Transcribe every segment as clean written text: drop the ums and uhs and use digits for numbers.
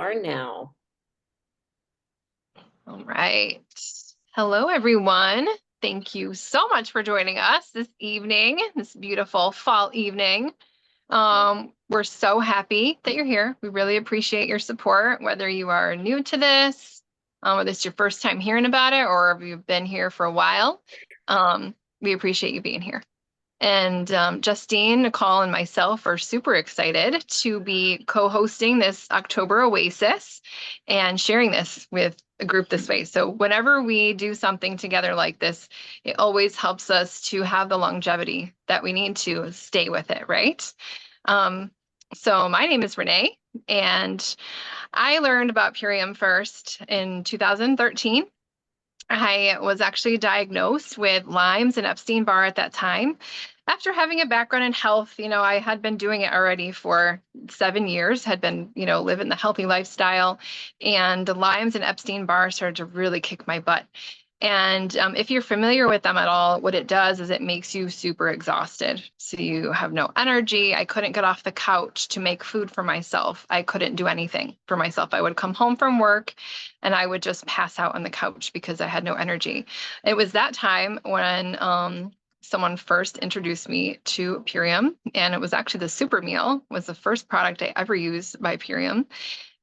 are now. All right. Hello, everyone. Thank you so much for joining us this evening, this beautiful fall evening. We're so happy that you're here. We really appreciate your support, whether you are new to this, whether it's your first time hearing about it, or if you've been here for a while. We appreciate you being here. And Justine, Nicole, and myself are super excited to be co-hosting this October Oasis and sharing this with a group this way. So whenever we do something together like this, it always helps us to have the longevity that we need to stay with it, right? So my name is Renee, and I learned about Purium first in 2013. I was actually diagnosed with Lyme's and Epstein-Barr at that time. After having a background in health, I had been doing it already for 7 years, had been, living the healthy lifestyle, and the Lyme's and Epstein-Barr started to really kick my butt. And if you're familiar with them at all, what it does is it makes you super exhausted. So you have no energy. I couldn't get off the couch to make food for myself. I couldn't do anything for myself. I would come home from work and I would just pass out on the couch because I had no energy. It was that time when someone first introduced me to Purium, and it was actually the Super Meal was the first product I ever used by Purium.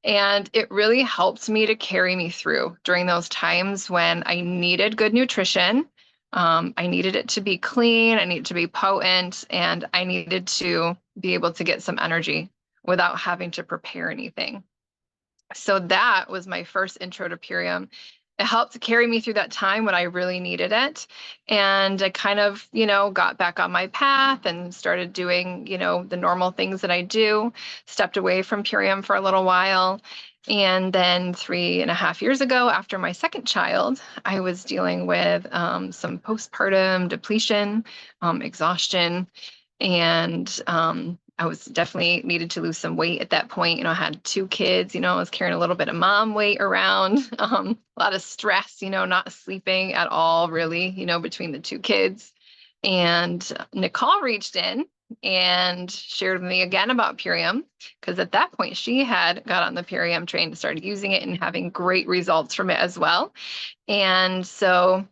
And it really helped me to carry me through during those times when I needed good nutrition. I needed it to be clean, I needed to be potent, and I needed to be able to get some energy without having to prepare anything. So that was my first intro to Purium. It helped to carry me through that time when I really needed it. And I kind of, got back on my path and started doing, the normal things that I do, stepped away from Purium for a little while. And then 3.5 years ago, after my second child, I was dealing with some postpartum depletion, exhaustion, and I was definitely needed to lose some weight at that point. I had 2 kids, I was carrying a little bit of mom weight around, a lot of stress, not sleeping at all, really, between the 2 kids. And Nicole reached in and shared with me again about Purium, because at that point she had got on the Purium train and started using it and having great results from it as well. And so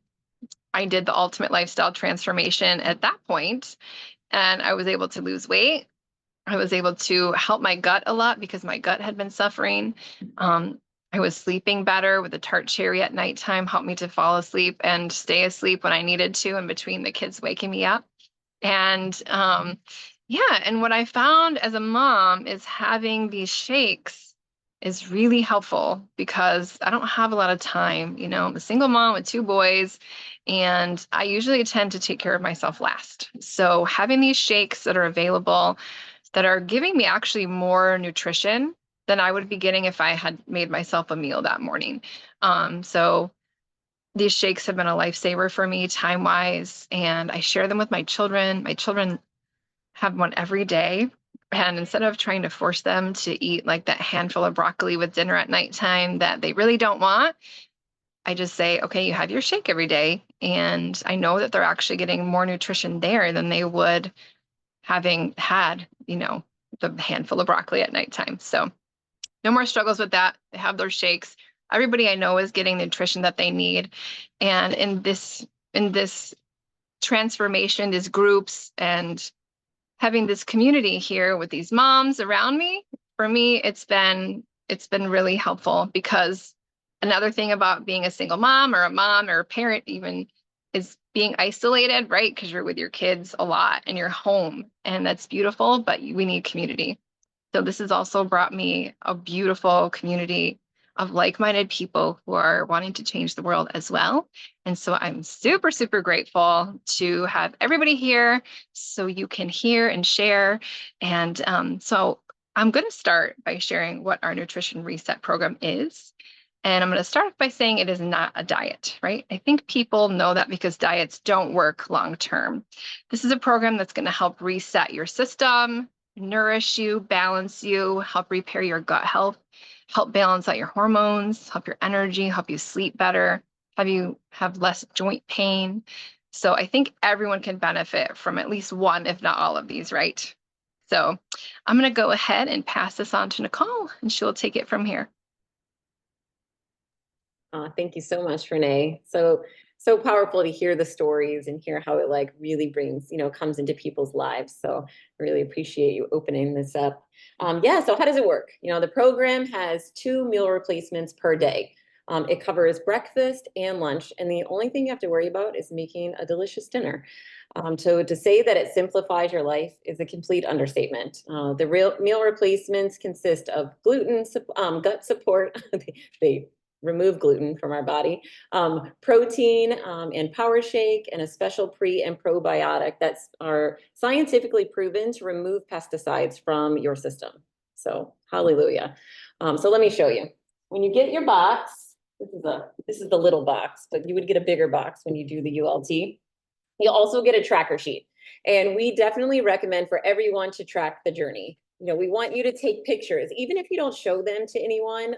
I did the ultimate lifestyle transformation at that point, and I was able to lose weight. I was able to help my gut a lot because my gut had been suffering. I was sleeping better with a tart cherry at nighttime, helped me to fall asleep and stay asleep when I needed to in between the kids waking me up. And yeah, and what I found as a mom is having these shakes is really helpful because I don't have a lot of time. I'm a single mom with 2 boys, and I usually tend to take care of myself last. So having these shakes that are available that are giving me actually more nutrition than I would be getting if I had made myself a meal that morning. So these shakes have been a lifesaver for me time-wise, and I share them with my children. My children have one every day. And instead of trying to force them to eat like that handful of broccoli with dinner at nighttime that they really don't want, I just say, okay, you have your shake every day. And I know that they're actually getting more nutrition there than they would having had, the handful of broccoli at nighttime. So no more struggles with that. They have their shakes. Everybody I know is getting the nutrition that they need. And in this transformation, these groups and having this community here with these moms around me, for me, it's been really helpful, because another thing about being a single mom or a parent even is being isolated, right? Because you're with your kids a lot in your home, and that's beautiful, but we need community. So this has also brought me a beautiful community of like-minded people who are wanting to change the world as well. And so I'm super, super grateful to have everybody here so you can hear and share. And so I'm going to start by sharing what our Nutrition Reset program is. And I'm going to start by saying it is not a diet, right? I think people know that because diets don't work long term. This is a program that's going to help reset your system, nourish you, balance you, help repair your gut health, help balance out your hormones, help your energy, help you sleep better, have you have less joint pain. So I think everyone can benefit from at least one, if not all of these, right? So I'm going to go ahead and pass this on to Nicole, and she'll take it from here. Thank you so much, Renee. So powerful to hear the stories and hear how it like really brings, comes into people's lives. So I really appreciate you opening this up. Yeah, so how does it work? The program has 2 meal replacements per day. It covers breakfast and lunch, and the only thing you have to worry about is making a delicious dinner. So to say that it simplifies your life is a complete understatement. The real meal replacements consist of gluten, gut support. They remove gluten from our body, protein and power shake, and a special pre and probiotic that's are scientifically proven to remove pesticides from your system. So hallelujah. So let me show you. When you get your box, this is the little box, but you would get a bigger box when you do the ULT. You'll also get a tracker sheet. And we definitely recommend for everyone to track the journey. We want you to take pictures, even if you don't show them to anyone.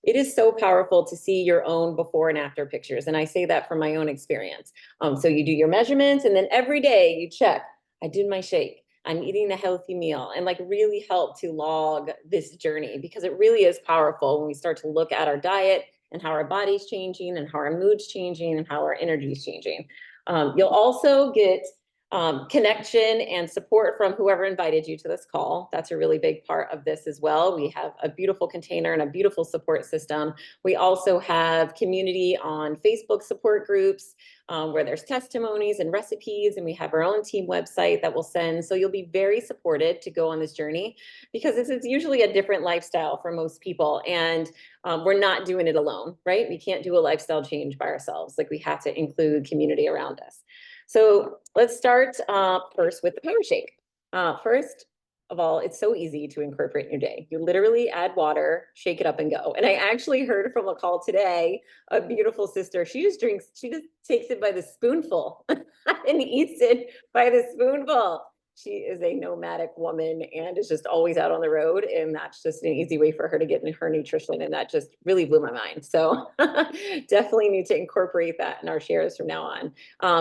It is so powerful to see your own before and after pictures. And I say that from my own experience. So you do your measurements, and then every day you check, I did my shake, I'm eating a healthy meal, and like really help to log this journey, because it really is powerful when we start to look at our diet and how our body's changing and how our mood's changing and how our energy's changing. You'll also get connection and support from whoever invited you to this call. That's a really big part of this as well. We have a beautiful container and a beautiful support system. We also have community on Facebook support groups where there's testimonies and recipes, and we have our own team website that we'll send. So you'll be very supported to go on this journey, because this is usually a different lifestyle for most people. And we're not doing it alone, right? We can't do a lifestyle change by ourselves. Like, we have to include community around us. So let's start first with the power shake. First of all, it's so easy to incorporate in your day. You literally add water, shake it up, and go. And I actually heard from a call today, a beautiful sister, she just takes it by the spoonful and eats it by the spoonful. She is a nomadic woman and is just always out on the road. And that's just an easy way for her to get in her nutrition. And that just really blew my mind. So definitely need to incorporate that in our shares from now on.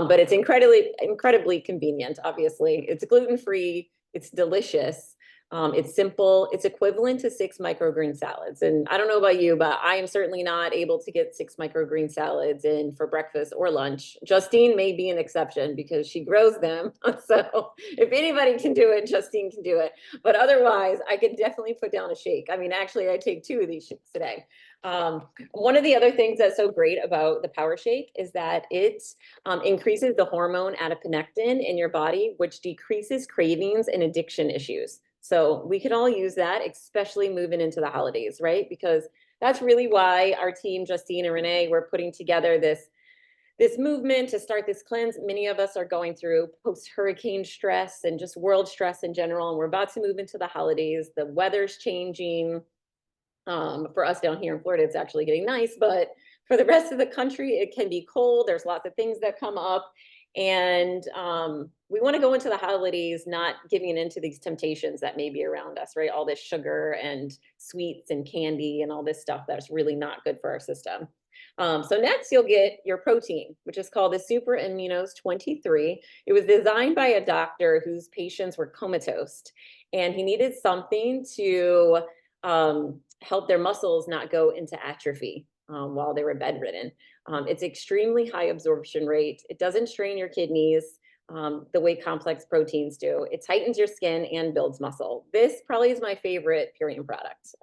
But it's incredibly convenient. Obviously, it's gluten-free, it's delicious, it's simple, it's equivalent to 6 microgreen salads. And I don't know about you, but I am certainly not able to get 6 microgreen salads in for breakfast or lunch. Justine may be an exception because she grows them. So if anybody can do it, Justine can do it. But otherwise, I could definitely put down a shake. I mean, actually, I take 2 of these shakes today. One of the other things that's so great about the power shake is that it increases the hormone adiponectin in your body, which decreases cravings and addiction issues. So we can all use that, especially moving into the holidays, right? Because that's really why our team, Justine and Renee, we're putting together this movement to start this cleanse. Many of us are going through post-hurricane stress and just world stress in general, and we're about to move into the holidays. The weather's changing. For us down here in Florida, it's actually getting nice, but for the rest of the country, it can be cold. There's lots of things that come up. And we want to go into the holidays not giving into these temptations that may be around us, right? All this sugar and sweets and candy and all this stuff that's really not good for our system. So next, you'll get your protein, which is called the Super Immunos 23. It was designed by a doctor whose patients were comatose, and he needed something to help their muscles not go into atrophy while they were bedridden. It's extremely high absorption rate. It doesn't strain your kidneys the way complex proteins do. It tightens your skin and builds muscle. This probably is my favorite Purium product.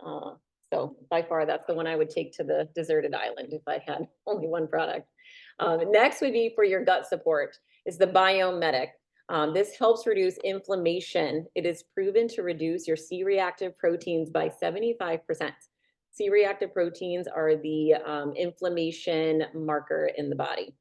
So by far, that's the one I would take to the deserted island if I had only one product. Next would be for your gut support is the Biomedic. This helps reduce inflammation. It is proven to reduce your C-reactive proteins by 75%. C-reactive proteins are the inflammation marker in the body.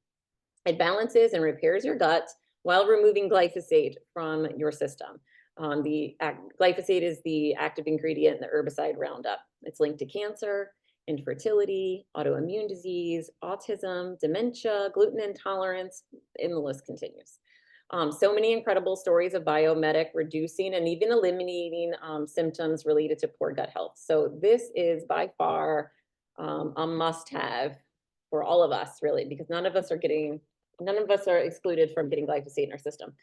It balances and repairs your gut while removing glyphosate from your system. Glyphosate is the active ingredient in the herbicide Roundup. It's linked to cancer, infertility, autoimmune disease, autism, dementia, gluten intolerance, and the list continues. So many incredible stories of Biomedic reducing and even eliminating symptoms related to poor gut health. So this is by far a must-have for all of us, really, because none of us are excluded from getting glyphosate in our system.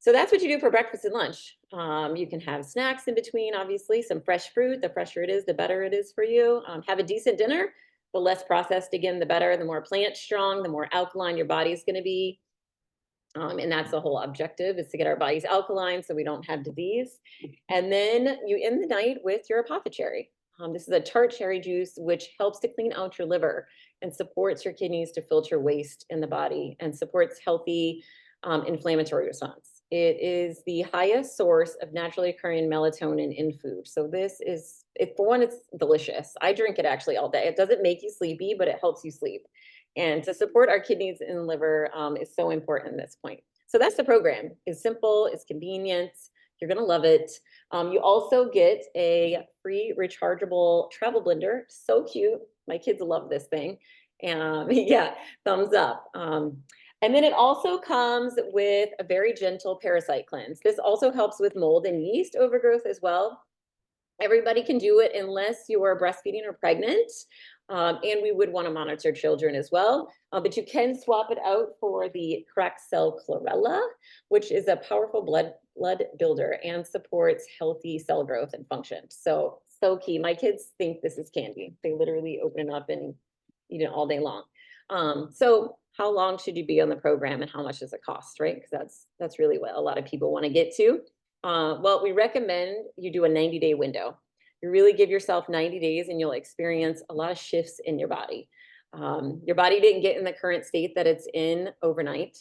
So that's what you do for breakfast and lunch. You can have snacks in between, obviously, some fresh fruit. The fresher it is, the better it is for you. Have a decent dinner. The less processed, again, the better. The more plant strong, the more alkaline your body is going to be. And that's the whole objective, is to get our bodies alkaline so we don't have disease. And then you end the night with your apothecary. This is a tart cherry juice, which helps to clean out your liver and supports your kidneys to filter waste in the body and supports healthy inflammatory response. It is the highest source of naturally occurring melatonin in food. So this is, for one, it's delicious. I drink it actually all day. It doesn't make you sleepy, but it helps you sleep. And to support our kidneys and liver is so important at this point. So that's the program. It's simple, it's convenient. You're gonna love it. You also get a free rechargeable travel blender. So cute. My kids love this thing. Yeah, thumbs up. And then it also comes with a very gentle parasite cleanse. This also helps with mold and yeast overgrowth as well. Everybody can do it unless you are breastfeeding or pregnant. And we would want to monitor children as well. But you can swap it out for the cracked cell chlorella, which is a powerful blood builder and supports healthy cell growth and function. So key. My kids think this is candy. They literally open it up and eat it all day long. So how long should you be on the program and how much does it cost, right? Because that's really what a lot of people want to get to. Well, we recommend you do a 90-day window. You really give yourself 90 days and you'll experience a lot of shifts in your body. Your body didn't get in the current state that it's in overnight.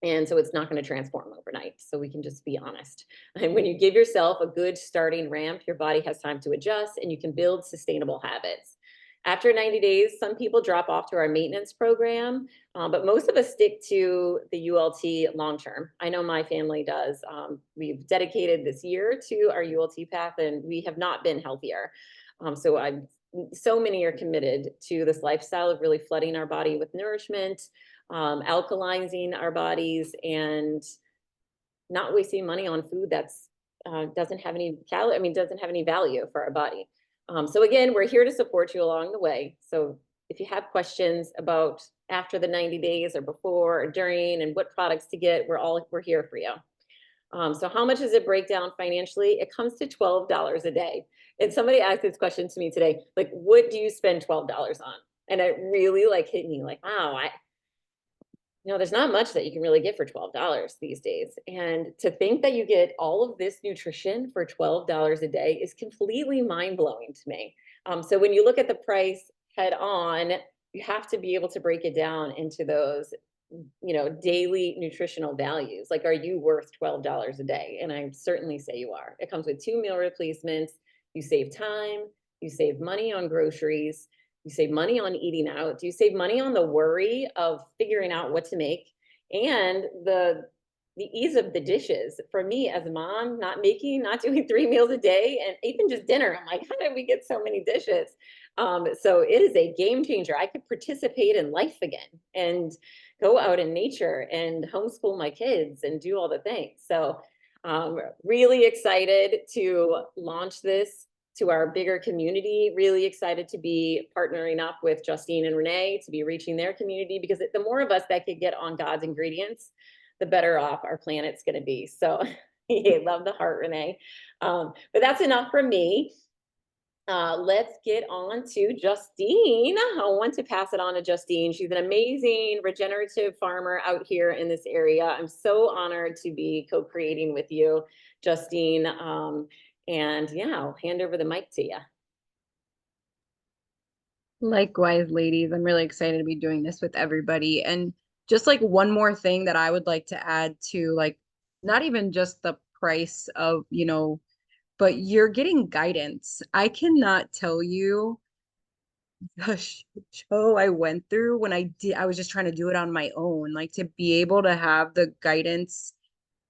And so it's not going to transform overnight. So we can just be honest. And when you give yourself a good starting ramp, your body has time to adjust and you can build sustainable habits. After 90 days, some people drop off to our maintenance program, but most of us stick to the ULT long-term. I know my family does. We've dedicated this year to our ULT path and we have not been healthier. So many are committed to this lifestyle of really flooding our body with nourishment, alkalizing our bodies, and not wasting money on food that's doesn't have any doesn't have any value for our body. So again, we're here to support you along the way. So if you have questions about after the 90 days or before or during and what products to get, we're here for you. So how much does it break down financially? It comes to $12 a day. And somebody asked this question to me today, like, what do you spend $12 on? And it really hit me like, wow, there's not much that you can really get for $12 these days. And to think that you get all of this nutrition for $12 a day is completely mind-blowing to me. So when you look at the price head on, you have to be able to break it down into those, daily nutritional values. Like, are you worth $12 a day? And I certainly say you are. It comes with 2 meal replacements. You save time, you save money on groceries, you save money on eating out, you save money on the worry of figuring out what to make, and the ease of the dishes. For me as a mom, not doing 3 meals a day, and even just dinner, I'm like, how did we get so many dishes? So it is a game changer. I could participate in life again and go out in nature and homeschool my kids and do all the things. So really excited to launch this to our bigger community. Really excited to be partnering up with Justine and Renee to be reaching their community, because the more of us that could get on God's ingredients, the better off our planet's going to be. So love the heart, Renee. But that's enough from me. Let's get on to Justine. I want to pass it on to Justine. She's an amazing regenerative farmer out here in this area. I'm so honored to be co-creating with you, Justine. And yeah, I'll hand over the mic to you. Likewise, ladies, I'm really excited to be doing this with everybody. And just one more thing that I would like to add to, not even just the price of, but you're getting guidance. I cannot tell you the show I went through when I was just trying to do it on my own, to be able to have the guidance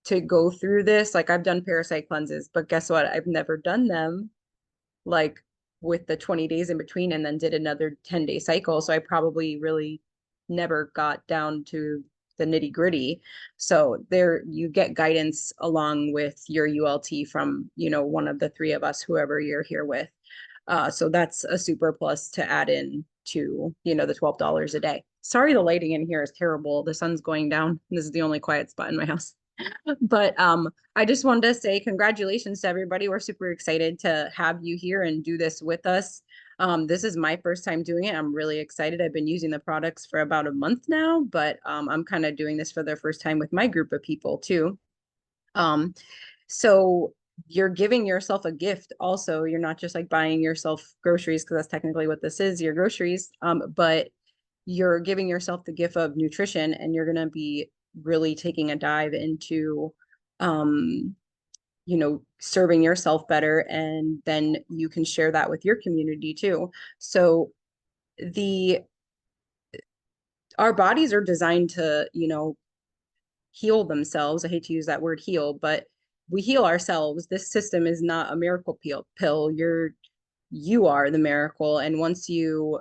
to go through this. I've done parasite cleanses, but guess what? I've never done them with the 20 days in between, and then did another 10-day cycle. So I probably really never got down to the nitty gritty. So there you get guidance along with your ULT from, one of the 3 of us, whoever you're here with. So that's a super plus to add in to, the $12 a day. Sorry, the lighting in here is terrible. The sun's going down. This is the only quiet spot in my house. But I just wanted to say congratulations to everybody. We're super excited to have you here and do this with us. This is my first time doing it. I'm really excited. I've been using the products for about a month now, but I'm kind of doing this for the first time with my group of people too. So you're giving yourself a gift also. You're not just like buying yourself groceries, because that's technically what this is, your groceries. But you're giving yourself the gift of nutrition, and you're going to be really taking a dive into serving yourself better, and then you can share that with your community too. So the our bodies are designed to, heal themselves. I hate to use that word heal, but we heal ourselves. This system is not a miracle pill. You are the miracle. And once you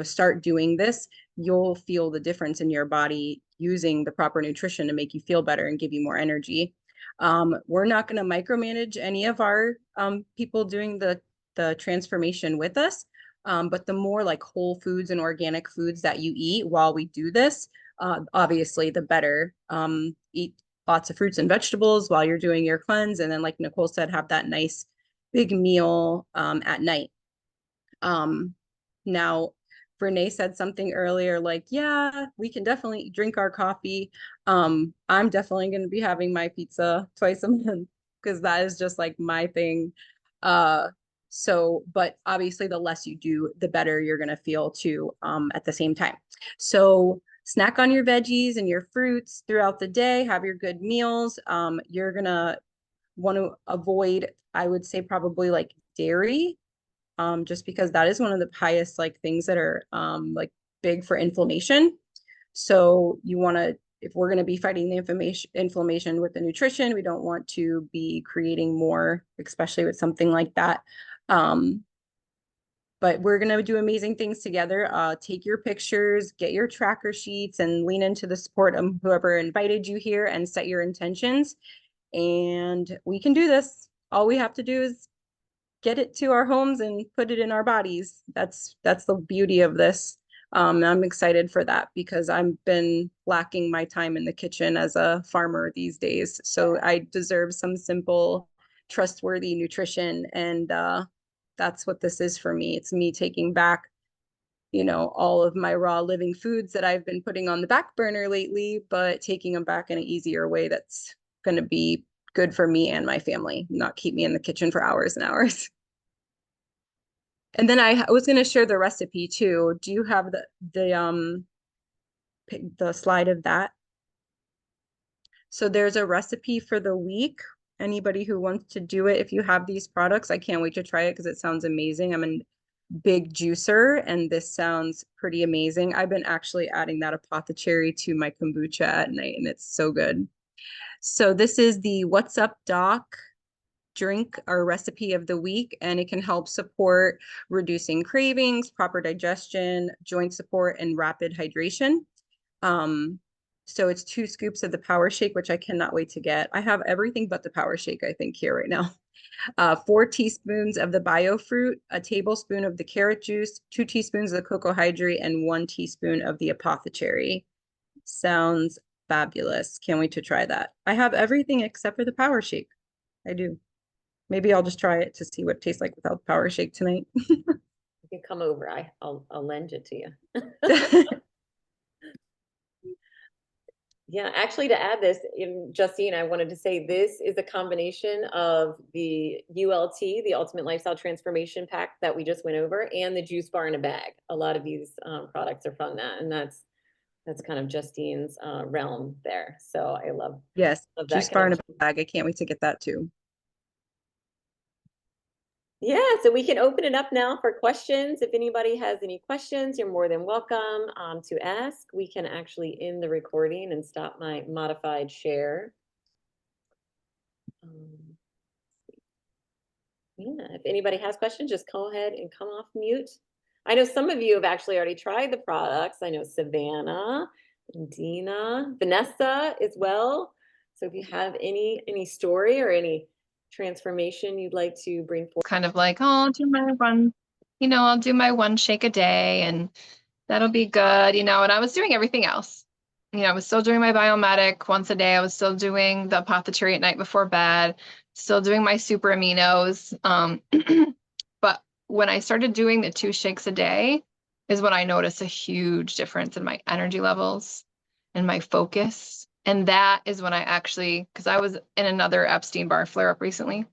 start doing this, you'll feel the difference in your body using the proper nutrition to make you feel better and give you more energy. We're not going to micromanage any of our people doing the transformation with us. But the more like whole foods and organic foods that you eat while we do this, obviously the better. Eat lots of fruits and vegetables while you're doing your cleanse. And then, like Nicole said, have that nice big meal at night. Now, Renee said something earlier, like, yeah, we can definitely drink our coffee. I'm definitely going to be having my pizza twice a month, because that is just like my thing. But obviously the less you do, the better you're going to feel too, at the same time. So snack on your veggies and your fruits throughout the day, have your good meals. You're going to want to avoid, I would say, probably like dairy, just because that is one of the highest like things that are like big for inflammation. So you want to, if we're going to be fighting the inflammation with the nutrition, we don't want to be creating more, especially with something like that. But we're going to do amazing things together. Take your pictures, get your tracker sheets, and lean into the support of whoever invited you here, and set your intentions. And we can do this. All we have to do is get it to our homes and put it in our bodies. That's the beauty of this. I'm excited for that, because I've been lacking my time in the kitchen as a farmer these days. So I deserve some simple, trustworthy nutrition. And that's what this is for me. It's me taking back, all of my raw living foods that I've been putting on the back burner lately, but taking them back in an easier way that's going to be good for me and my family, not keep me in the kitchen for hours and hours. And then I was going to share the recipe too. Do you have the slide of that? So there's a recipe for the week. Anybody who wants to do it, if you have these products, I can't wait to try it, because it sounds amazing. I'm a big juicer, and this sounds pretty amazing. I've been actually adding that apothecary to my kombucha at night, and it's so good. So this is the What's Up Doc drink or recipe of the week, and it can help support reducing cravings, proper digestion, joint support, and rapid hydration. So it's 2 scoops of the Power Shake, which I cannot wait to get. I have everything but the Power Shake, I think, here right now. 4 teaspoons of the BioFruit, a tablespoon of the carrot juice, 2 teaspoons of the cocoa hydrate, and 1 teaspoon of the apothecary. Sounds fabulous. Can't wait to try that. I have everything except for the Power Shake. I do. Maybe I'll just try it to see what it tastes like without the Power Shake tonight. You can come over. I'll lend it to you. Yeah, actually, to add this, Justine, I wanted to say this is a combination of the ULT, the Ultimate Lifestyle Transformation Pack that we just went over, and the juice bar in a bag. A lot of these products are from that, and that's kind of Justine's realm there. So I love Yes, that juice bar in a connection. bag. I can't wait to get that too. Yeah, so we can open it up now for questions. If anybody has any questions, you're more than welcome to ask. We can actually end the recording and stop my modified share. Yeah, if anybody has questions, just go ahead and come off mute. I know some of you have actually already tried the products. I know Savannah, and Dina, Vanessa as well. So if you have any story or any transformation you'd like to bring forward. Kind of like, oh, I'll do my one shake a day, and that'll be good, and I was doing everything else. I was still doing my Biomatic once a day. I was still doing the apothecary at night before bed, still doing my super aminos. But when I started doing the 2 shakes a day is when I noticed a huge difference in my energy levels and my focus. And that is when I actually, because I was in another Epstein-Barr flare-up recently,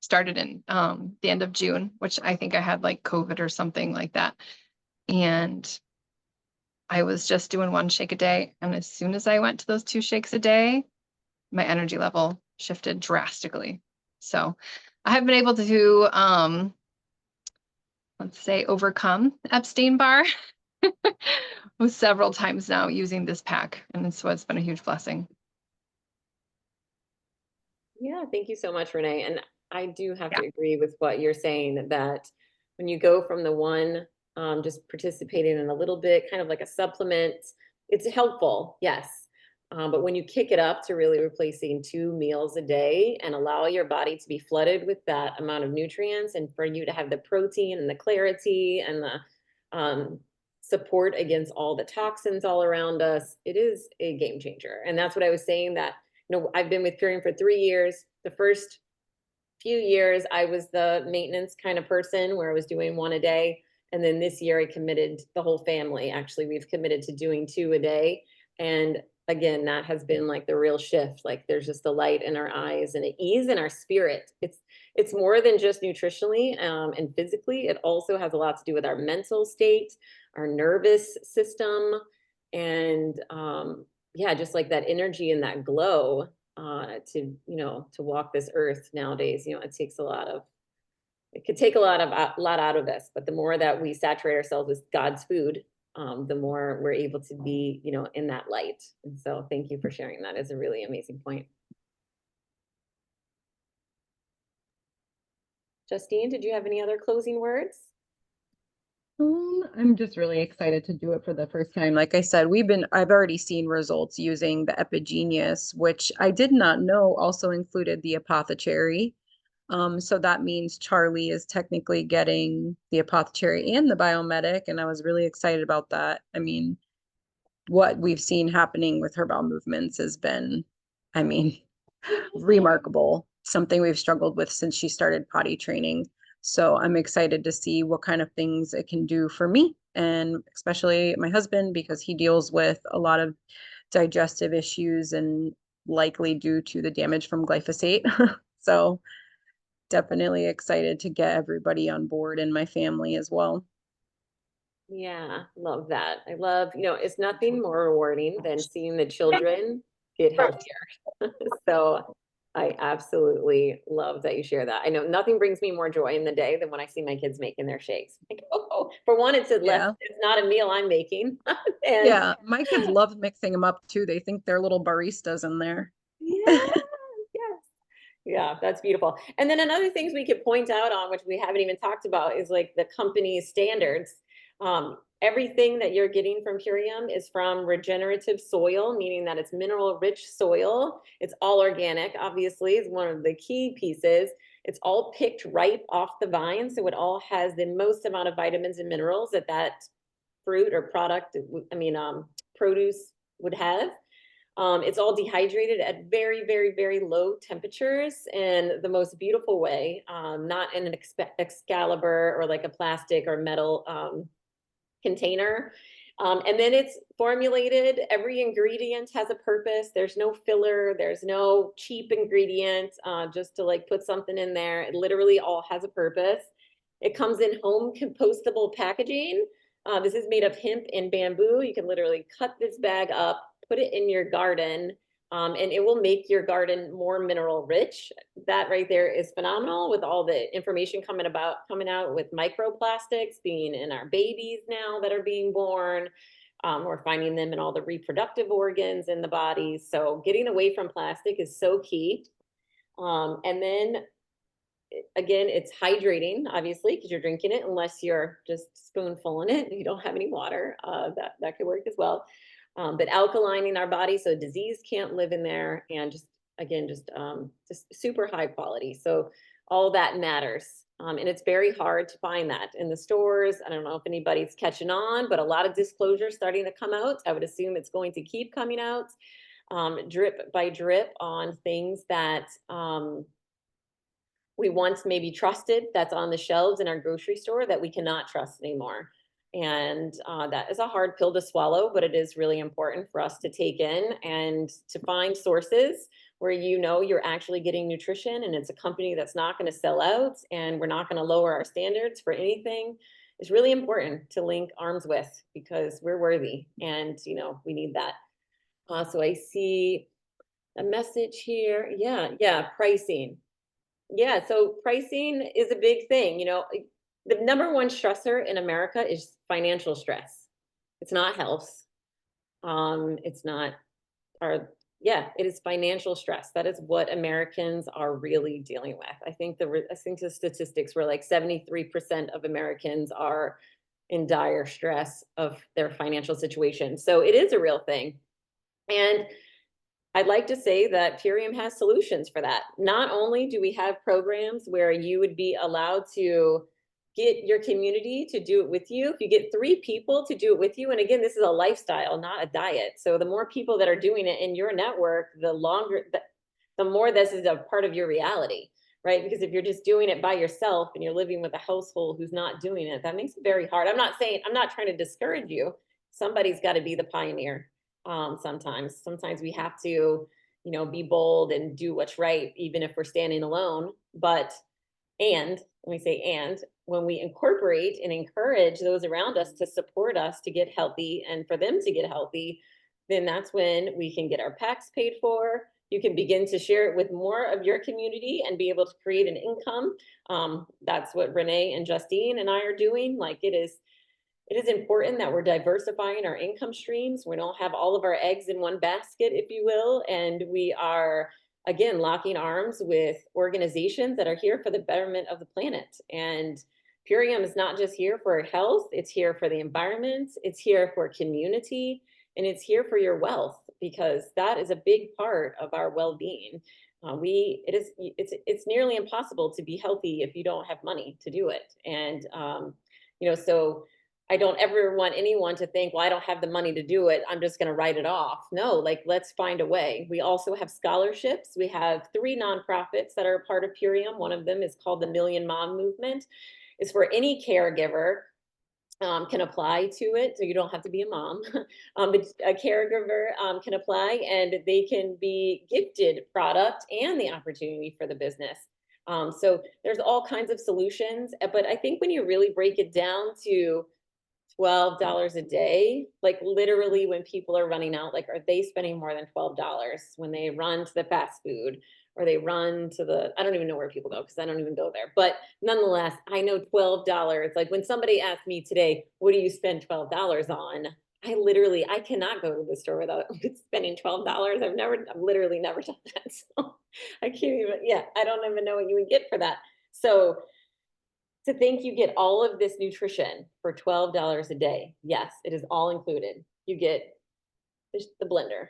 started in the end of June, which I think I had like COVID or something like that. And I was just doing 1 shake a day. And as soon as I went to those 2 shakes a day, my energy level shifted drastically. So I have been able to, let's say, overcome Epstein-Barr several times now using this pack. And so it's been a huge blessing. Yeah, thank you so much, Renee. And I do have to agree with what you're saying, that when you go from the one, just participating in a little bit, kind of like a supplement, it's helpful, yes. But when you kick it up to really replacing 2 meals a day and allow your body to be flooded with that amount of nutrients, and for you to have the protein and the clarity and the support against all the toxins all around us, it is a game changer. And that's what I was saying, that I've been with Purium for 3 years. The first few years, I was the maintenance kind of person where I was doing 1 a day. And then this year I committed, the whole family, actually, we've committed to doing 2 a day. And again, that has been like the real shift. Like there's just the light in our eyes and an ease in our spirit. It's more than just nutritionally and physically. It also has a lot to do with our mental state, our nervous system, and yeah, just like that energy and that glow to walk this earth nowadays. It takes a lot of, it could take a lot out of us, but the more that we saturate ourselves with God's food, the more we're able to be in that light. And so thank you for sharing that. It's a really amazing point. Justine, did you have any other closing words? I'm just really excited to do it for the first time. Like I said, I've already seen results using the Epigenius, which I did not know also included the apothecary. So that means Charlie is technically getting the apothecary and the biomedic, and I was really excited about that. I mean, what we've seen happening with her bowel movements has been, I mean, remarkable. Something we've struggled with since she started potty training. So I'm excited to see what kind of things it can do for me, and especially my husband, because he deals with a lot of digestive issues and likely due to the damage from glyphosate. So definitely excited to get everybody on board and my family as well. Yeah, love that. I love, it's nothing more rewarding than seeing the children get healthier. So I absolutely love that you share that. I know nothing brings me more joy in the day than when I see my kids making their shakes. Like, oh, for one, it's not a meal I'm making. And yeah, my kids love mixing them up too. They think they're little baristas in there. yeah, yes. Yeah, that's beautiful. And then another things we could point out on, which we haven't even talked about, is like the company's standards. Everything that you're getting from Purium is from regenerative soil, meaning that it's mineral rich soil. It's all organic, obviously, is one of the key pieces. It's all picked right off the vine. So it all has the most amount of vitamins and minerals that fruit or product, produce would have. It's all dehydrated at very, very, very low temperatures in the most beautiful way, not in an Excalibur or like a plastic or metal container. And then it's formulated. Every ingredient has a purpose. There's no filler. There's no cheap ingredient just to like put something in there. It literally all has a purpose. It comes in home compostable packaging. This is made of hemp and bamboo. You can literally cut this bag up, put it in your garden, and it will make your garden more mineral rich. That right there is phenomenal, with all the information coming out with microplastics being in our babies now that are being born. We're finding them in all the reproductive organs in the body. So getting away from plastic is so key. And then again, it's hydrating, obviously, because you're drinking it, unless you're just spoonful in it and you don't have any water. That could work as well. But alkalining our body so disease can't live in there, and just super high quality. So all that matters. And it's very hard to find that in the stores. I don't know if anybody's catching on, but a lot of disclosure starting to come out. I would assume it's going to keep coming out drip by drip on things that we once maybe trusted that's on the shelves in our grocery store that we cannot trust anymore. And that is a hard pill to swallow, but it is really important for us to take in and to find sources where you know you're actually getting nutrition and it's a company that's not going to sell out and we're not going to lower our standards for anything. It's really important to link arms with because we're worthy and, you know, we need that. So I see a message here. Yeah, pricing. Yeah, so pricing is a big thing. You know, the number one stressor in America is financial stress. It's not health. It's not our, yeah, it is financial stress. That is what Americans are really dealing with. I think the statistics were like 73% of Americans are in dire stress of their financial situation. So it is a real thing. And I'd like to say that Purium has solutions for that. Not only do we have programs where you would be allowed to get your community to do it with you. If you get 3 people to do it with you, and again, this is a lifestyle, not a diet. So the more people that are doing it in your network, the more this is a part of your reality, right? Because if you're just doing it by yourself and you're living with a household who's not doing it, that makes it very hard. I'm not trying to discourage you. Somebody's got to be the pioneer. Sometimes we have to, you know, be bold and do what's right, even if we're standing alone. But, and when we say, and when we incorporate and encourage those around us to support us to get healthy and for them to get healthy, then that's when we can get our packs paid for. You can begin to share it with more of your community and be able to create an income. That's what Renee and Justine and I are doing. Like it is important that we're diversifying our income streams. We don't have all of our eggs in one basket, if you will. And we are, again, locking arms with organizations that are here for the betterment of the planet. And Purium is not just here for health, it's here for the environment, it's here for community, and it's here for your wealth, because that is a big part of our well-being. It's nearly impossible to be healthy if you don't have money to do it. And, you know, so I don't ever want anyone to think, well, I don't have the money to do it, I'm just going to write it off. No, like, let's find a way. We also have scholarships. We have 3 nonprofits that are a part of Purium. One of them is called the Million Mom Movement. It's for any caregiver can apply to it. So you don't have to be a mom, but a caregiver can apply and they can be gifted product and the opportunity for the business. So there's all kinds of solutions, but I think when you really break it down to $12 a day, like literally when people are running out, like, are they spending more than $12 when they run to the fast food or they run to the, I don't even know where people go because I don't even go there. But nonetheless, I know $12, like when somebody asked me today, what do you spend $12 on? I cannot go to the store without spending $12. I've literally never done that. So I can't even, yeah, I don't even know what you would get for that. So to think you get all of this nutrition for $12 a day. Yes, it is all included. You get the blender.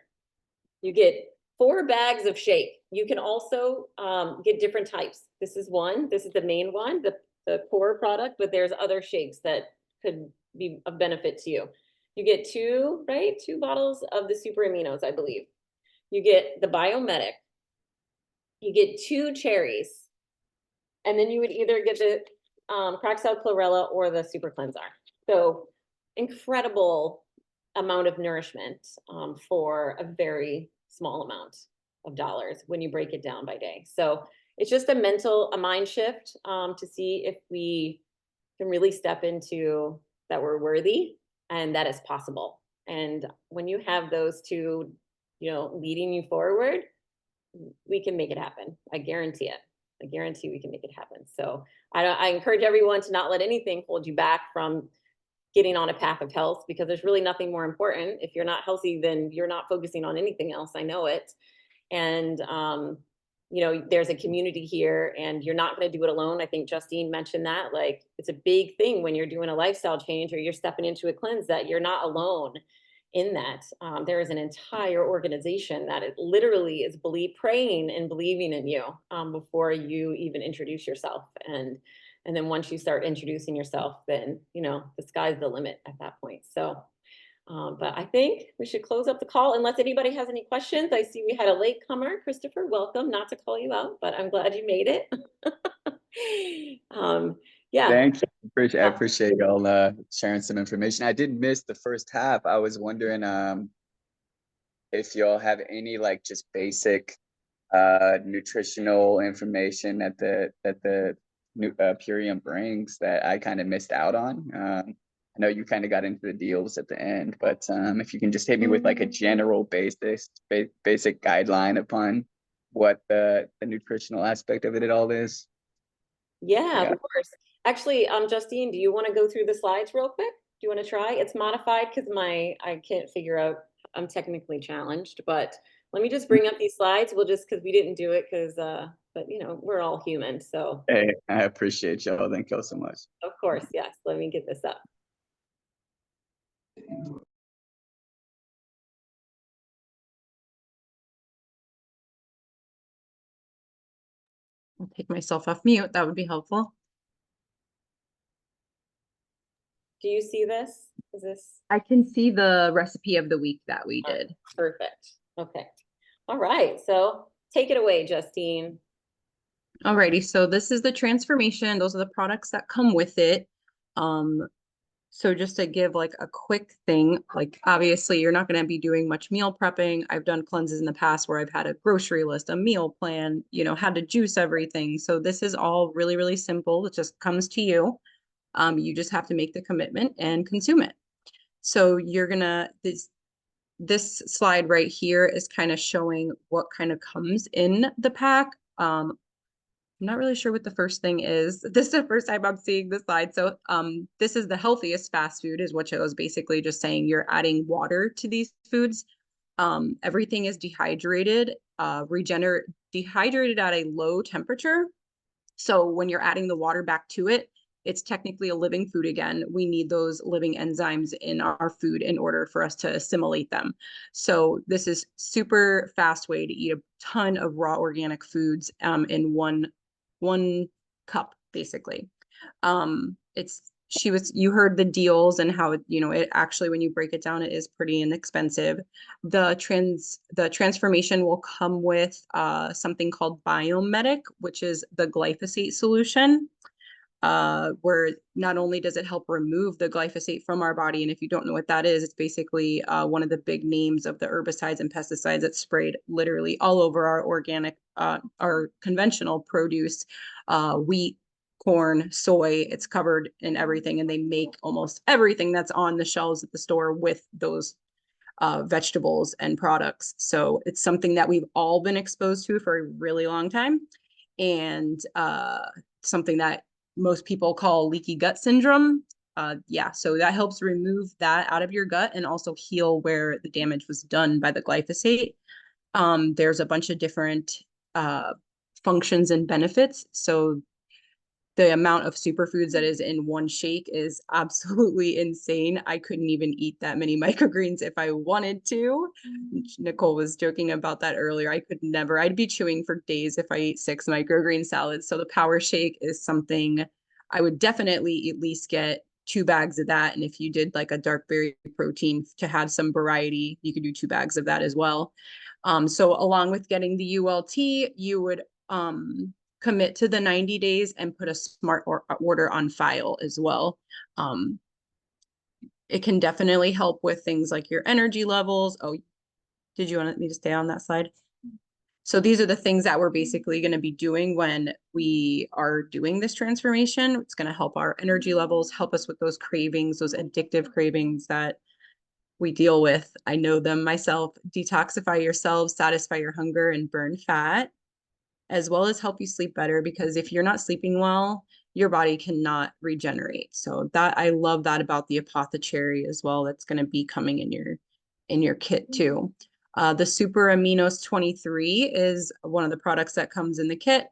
You get 4 bags of shake. You can also get different types. This is one. This is the main one, the core product, but there's other shakes that could be of benefit to you. You get 2 bottles of the super aminos, I believe. You get the Biomedic. You get 2 cherries. And then you would either get the Proxel chlorella or the super cleanser. So incredible amount of nourishment for a very small amount of dollars when you break it down by day. So it's just a mind shift to see if we can really step into that we're worthy and that is possible. And when you have those 2, you know, leading you forward, we can make it happen. I guarantee it. I guarantee we can make it happen. So I encourage everyone to not let anything hold you back from getting on a path of health, because there's really nothing more important. If you're not healthy, then you're not focusing on anything else. I know it. And, you know, there's a community here and you're not going to do it alone. I think Justine mentioned that, like, it's a big thing when you're doing a lifestyle change or you're stepping into a cleanse that you're not alone in that. There is an entire organization that it literally is praying and believing in you before you even introduce yourself. And then once you start introducing yourself, then, you know, the sky's the limit at that point. So But I think we should close up the call unless anybody has any questions. I see we had a latecomer. Christopher, welcome. Not to call you out, but I'm glad you made it. Yeah. Thank you. I appreciate y'all sharing some information. I did miss the first half. I was wondering if y'all have any like just basic nutritional information that the Purium brings that I kind of missed out on. I know you kind of got into the deals at the end, but if you can just hit me with like a general basic guideline upon what the nutritional aspect of it all is. Yeah, Yeah. of course. Actually, Justine, do you want to go through the slides real quick? Do you want to try? It's modified because I can't figure out, I'm technically challenged, but let me just bring up these slides. We'll just, because we didn't do it because, but you know, we're all human. So Hey, I appreciate y'all. Thank y'all so much. of course, yes. Let me get this up. I'll take myself off mute. That would be helpful. Do you see this? Is this I can see the recipe of the week that we did. perfect? Okay. All right. So take it away, Justine. Alrighty, so this is the transformation. Those are the products that come with it. So just to give like a quick thing, like obviously you're not going to be doing much meal prepping. I've done cleanses in the past where I've had a grocery list, a meal plan, you know, had to juice everything. So this is all really, really simple. It just comes to you. You just have to make the commitment and consume it. So you're gonna, this slide right here is kind of showing what kind of comes in the pack. I'm not really sure what the first thing is. This is the first time I'm seeing this slide. So this is the healthiest fast food, is what I was basically just saying. You're adding water to these foods. Everything is dehydrated, dehydrated at a low temperature. So when you're adding the water back to it, it's technically a living food again. We need those living enzymes in our food in order for us to assimilate them. So this is super fast way to eat a ton of raw organic foods in one cup, basically. You heard the deals and how it, it actually, when you break it down, it is pretty inexpensive. The transformation will come with something called Biomedic, which is the glyphosate solution, where not only does it help remove the glyphosate from our body, and if you don't know what that is, it's basically one of the big names of the herbicides and pesticides that's sprayed literally all over our organic, our conventional produce, wheat, corn, soy. It's covered in everything, and they make almost everything that's on the shelves at the store with those vegetables and products. So it's something that we've all been exposed to for a really long time, and something that most people call leaky gut syndrome. Yeah, so that helps remove that out of your gut and also heal where the damage was done by the glyphosate. There's a bunch of different functions and benefits. So the amount of superfoods that is in one shake is absolutely insane. I couldn't even eat that many microgreens if I wanted to. Nicole was joking about that earlier. I could never, I'd be chewing for days if I ate 6 microgreen salads. So the power shake is something I would definitely at least get 2 bags of that. And if you did like a dark berry protein to have some variety, you could do 2 bags of that as well. So along with getting the ULT, you would commit to the 90 days and put a smart order on file as well. It can definitely help with things like your energy levels. Oh, did you want me to stay on that slide? So these are the things that we're basically going to be doing when we are doing this transformation. It's going to help our energy levels, help us with those cravings, those addictive cravings that we deal with. I know them myself. Detoxify yourself, satisfy your hunger, and burn fat, as well as help you sleep better, because if you're not sleeping well, your body cannot regenerate. So that, I love that about the apothecary as well. That's going to be coming in your kit too. The Super Aminos 23 is one of the products that comes in the kit.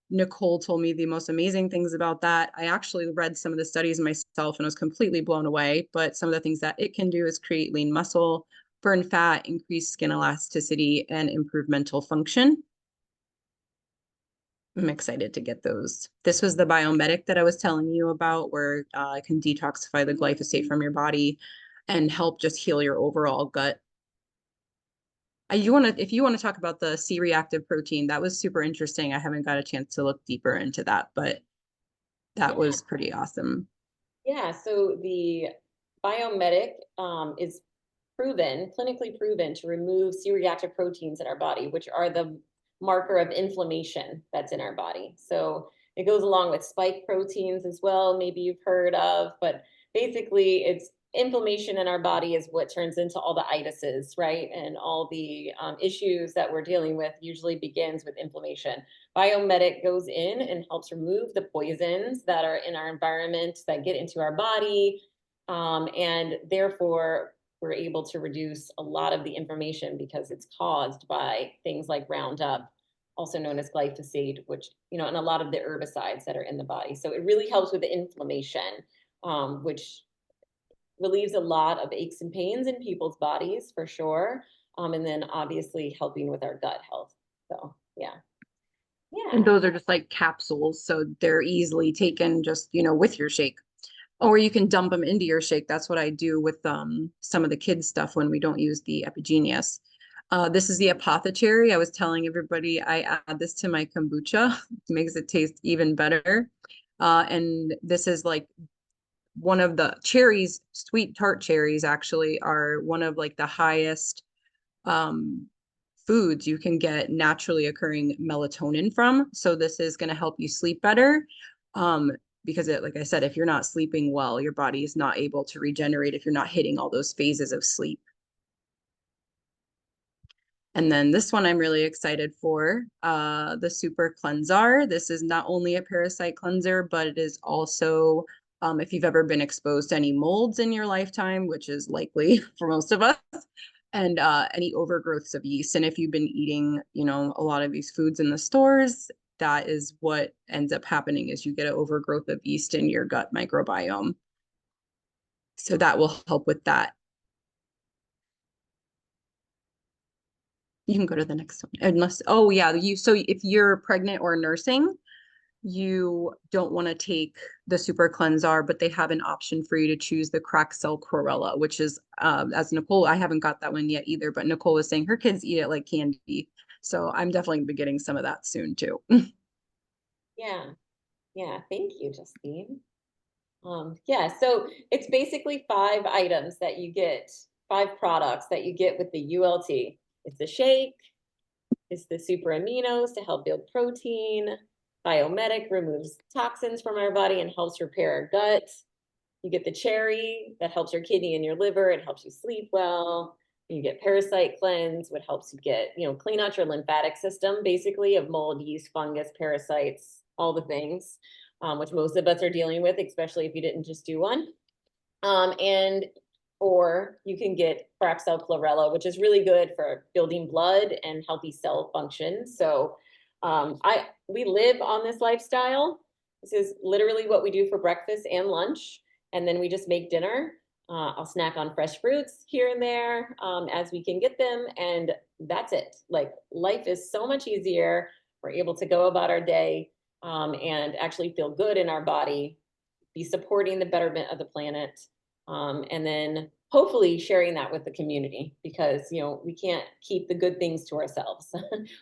Nicole told me the most amazing things about that. I actually read some of the studies myself and was completely blown away. But some of the things that it can do is create lean muscle, burn fat, increase skin elasticity, and improve mental function. I'm excited to get those. This was the Biomedic that I was telling you about, where it can detoxify the glyphosate from your body. and help just heal your overall gut. If you want to talk about the C-reactive protein, that was super interesting. I haven't got a chance to look deeper into that, but that was pretty awesome. Yeah, so the biomedic is clinically proven to remove C-reactive proteins in our body, which are the marker of inflammation that's in our body. So it goes along with spike proteins as well, maybe you've heard of, but basically it's inflammation in our body is what turns into all the itises, right? And all the issues that we're dealing with usually begins with inflammation. Biomedic goes in and helps remove the poisons that are in our environment that get into our body. And therefore, we're able to reduce a lot of the inflammation because it's caused by things like Roundup, also known as glyphosate, which, and a lot of the herbicides that are in the body. So it really helps with the inflammation, which relieves a lot of aches and pains in people's bodies for sure. And then obviously helping with our gut health. So yeah. And those are just like capsules, so they're easily taken just, with your shake. Or you can dump them into your shake. That's what I do with some of the kids stuff when we don't use the Epigenius. This is the apothecary. I was telling everybody I add this to my kombucha. It makes it taste even better. And this is like one of the cherries, sweet tart cherries actually are one of like the highest foods you can get naturally occurring melatonin from. So this is going to help you sleep better. Because like I said, if you're not sleeping well, your body is not able to regenerate if you're not hitting all those phases of sleep. And then this one I'm really excited for, the Super Cleanser. This is not only a parasite cleanser, but it is also, if you've ever been exposed to any molds in your lifetime, which is likely for most of us, and any overgrowths of yeast. And if you've been eating, a lot of these foods in the stores, that is what ends up happening is you get an overgrowth of yeast in your gut microbiome. So that will help with that. You can go to the next one. Unless, oh yeah, so if you're pregnant or nursing, you don't want to take the Super Cleanser, but they have an option for you to choose the cracked cell chlorella, which is, as Nicole, I haven't got that one yet either, but Nicole was saying her kids eat it like candy. So I'm definitely gonna be getting some of that soon too. Yeah, thank you, Justine. Yeah, so it's basically 5 items that you get, 5 products that you get with the ULT. It's the shake, it's the super aminos to help build protein, biomedic removes toxins from our body and helps repair our gut. You get the cherry that helps your kidney and your liver, it helps you sleep well. You get parasite cleanse, what helps you get, clean out your lymphatic system, basically, of mold, yeast, fungus, parasites, all the things, which most of us are dealing with, especially if you didn't just do one. Or you can get cracked cell chlorella, which is really good for building blood and healthy cell function. So we live on this lifestyle. This is literally what we do for breakfast and lunch. And then we just make dinner. I'll snack on fresh fruits here and there as we can get them. And that's it. Like, life is so much easier. We're able to go about our day and actually feel good in our body, be supporting the betterment of the planet. And then hopefully sharing that with the community, because, we can't keep the good things to ourselves.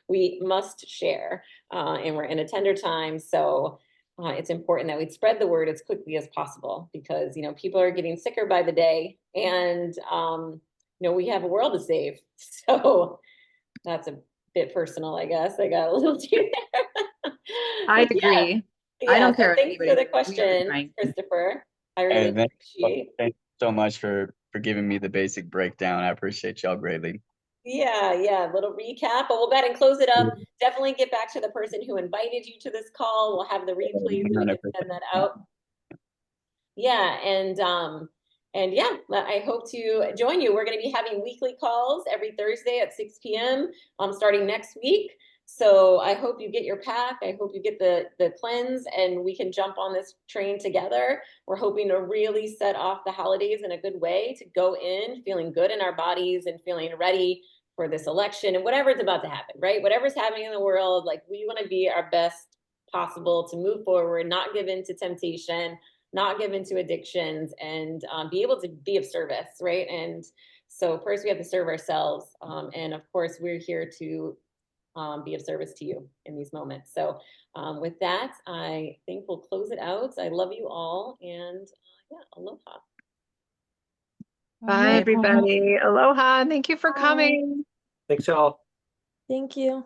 We must share, and we're in a tender time. So it's important that we spread the word as quickly as possible, because, people are getting sicker by the day, and, we have a world to save. So that's a bit personal, I guess. I got a little too there. I agree. Yeah, I don't so care. thanks for the question, Christopher. I really appreciate. Thank you so much for giving me the basic breakdown. I appreciate y'all greatly. Yeah, a little recap, but we'll go ahead and close it up. Definitely get back to the person who invited you to this call. We'll have the replays and we can send that out. Yeah, and yeah, I hope to join you. We're going to be having weekly calls every Thursday at 6 p.m. Starting next week. So I hope you get your pack. I hope you get the cleanse, and we can jump on this train together. We're hoping to really set off the holidays in a good way, to go in feeling good in our bodies and feeling ready for this election and whatever's about to happen, right? Whatever's happening in the world, like, we want to be our best possible to move forward, not give in to temptation, not give into addictions, and be able to be of service, right? And so first we have to serve ourselves. And of course, we're here to be of service to you in these moments. So with that, I think we'll close it out. I love you all, and yeah, aloha. Bye, everybody. Aloha. Thank you for Bye. coming. Thanks, y'all. Thank you.